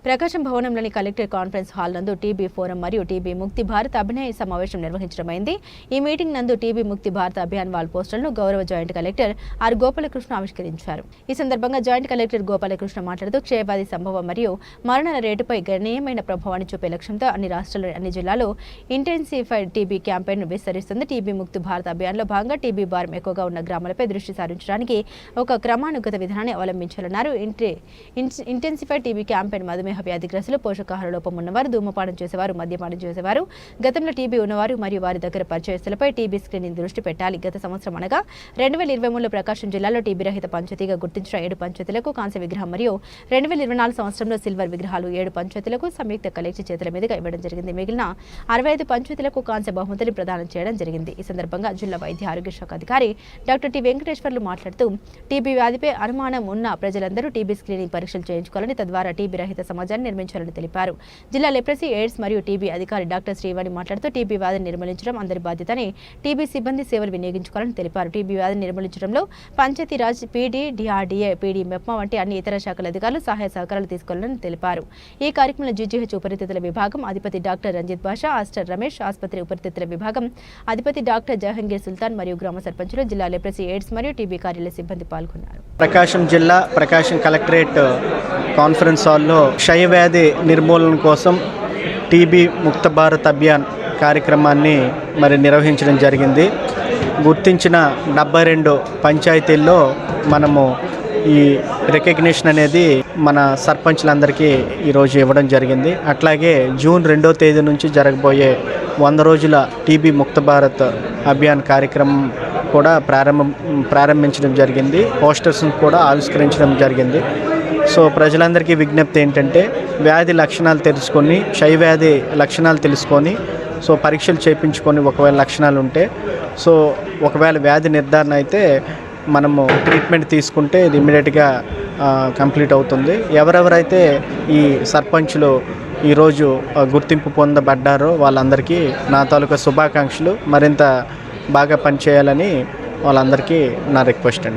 ప్రకాశం భవనంలోని collector conference hall నందు TB forum మరియు TB ముక్తి భారత్ అభినయ సమావేశం నిర్వహించడమైంది. ఈ మీటింగ్ నందు టీబీ ముక్తి భారత్ అభియాన్ వాల్ పోస్టర్లను గౌరవ జాయింట్ కలెక్టర్ ఆర్ గోపాలకృష్ణ ఆవిష్కరించారు. ఈ సందర్భంగా జాయింట్ కలెక్టర్ గోపాలకృష్ణ మాట్లాడుతూ క్షయవ్యాధి సంభవం మరియు మరణాల రేటుపై గణనీయమైన ప్రభావాన్ని చూపే లక్ష్యంతో అన్ని రాష్ట్రాల్లోని అన్ని జిల్లాల్లో ఇంటెన్సిఫైడ్ టీబీ క్యాంపెయిన్ విస్తరిస్తుంది. టీబీ ముక్తి భారత్ అభియాన్లో భాగంగా టీబీ భారం ఎక్కువగా ఉన్న గ్రామాలపై దృష్టి సారించడానికి ఒక క్రమానుగత విధానాన్ని అవలంబించాలన్నారు. ఇంటెన్సిఫైడ్ టీబీ క్యాంపెయిన్ మధుమేహ వ్యాధిగ్రస్తులు, పోషకాహార లోపం ఉన్నవారు, ధూమపానం చేసేవారు, మద్యపానం చేసేవారు, గతంలో టీబీ ఉన్నవారు మరియు వారి దగ్గర పరిచయస్తులపై టీబీ స్క్రీనింగ్ దృష్టి పెట్టాలి. గత సంవత్సరం అనగా 2023లో ప్రకాశం జిల్లాలో టీబీ రహిత పంచాయతీగా గుర్తించిన 7 పంచాయతీలకు కాంస్య విగ్రహం మరియు 2024 సంవత్సరంలో సిల్వర్ విగ్రహాలు 7 పంచాయతీలకు సంయుక్త కలెక్టర్ చేతుల మీదుగా ఇవ్వడం జరిగింది. మిగిలిన 65 పంచాయతీలకు కాంస్య బహుమతులు ప్రదానం చేయడం జరిగింది. ఈ సందర్భంగా జిల్లా వైద్య ఆరోగ్య శాఖ అధికారి డాక్టర్ టి వెంకటేశ్వర్లు మాట్లాడుతూ టీబీ వ్యాధిపై అనుమానం ఉన్న ప్రజలందరూ టీబీ స్క్రీనింగ్ పరీక్షలు చేయించుకోవాలని, తద్వారా టీబీ రహిత సమాజాన్ని నిర్మించాలని తెలిపారు. జిల్లా లెప్రసీ, ఎయిడ్స్ మరియు టీబీ అధికారి డాక్టర్ శ్రీవాణి మాట్లాడుతూ టీబీ వ్యాధిని నిర్మూలించడం అందరి బాధ్యతని, టీబీ సిబ్బంది సేవలు వినియోగించుకోవాలని తెలిపారు. టీబీ వ్యాధిని నిర్మూలించడంలో Panchayati Raj, PD, DRDA, PD, MEPMA వంటి అన్ని ఇతర శాఖల అధికారులు సహాయ సహకారాలు తీసుకోవాలని తెలిపారు. ఈ కార్యక్రమంలో జీజీహెచ్ ఉపరితిత్తుల విభాగం అధిపతి డాక్టర్ రంజిత్ బాషా, ఆస్టర్ రమేష్, ఆసుపత్రి ఉపరితిత్తుల విభాగం అధిపతి డాక్టర్ జహంగీర్ సుల్తాన్ మరియు గ్రామ సర్పంచులు, జిల్లా లెప్రసీ, ఎయిడ్స్ మరియు టీబీ కార్యాలయ సిబ్బంది పాల్గొన్నారు. ప్రకాశం జిల్లా ప్రకాశం కలెక్టరేట్ కాన్ఫరెన్స్ హాల్లో క్షయవ్యాధి నిర్మూలన కోసం టీబీ ముక్త భారత్ అభియాన్ కార్యక్రమాన్ని నిర్వహించడం జరిగింది. గుర్తించిన 72 పంచాయతీల్లో మనము ఈ రికగ్నిషన్ అనేది మన సర్పంచ్లందరికీ ఈరోజు ఇవ్వడం జరిగింది. అట్లాగే జూన్ 2వ తేదీ నుంచి జరగబోయే 100 రోజుల టీబీ ముక్త భారత్ అభియాన్ కార్యక్రమం కూడా ప్రారంభించడం జరిగింది. పోస్టర్స్ను కూడా ఆవిష్కరించడం జరిగింది. సో ప్రజలందరికీ విజ్ఞప్తి ఏంటంటే వ్యాధి లక్షణాలు తెలుసుకొని, క్షయవ్యాధి లక్షణాలు తెలుసుకొని సో పరీక్షలు చేయించుకొని ఒకవేళ లక్షణాలు ఉంటే, సో ఒకవేళ వ్యాధి నిర్ధారణ అయితే మనము ట్రీట్మెంట్ తీసుకుంటే ఇది ఇమ్మీడియట్గా కంప్లీట్ అవుతుంది. ఎవరెవరైతే ఈ సర్పంచ్లు ఈరోజు గుర్తింపు పొందబడ్డారో వాళ్ళందరికీ నా తాలూకా శుభాకాంక్షలు. మరింత బాగా పనిచేయాలని వాళ్ళందరికీ నా రిక్వెస్ట్ అండి.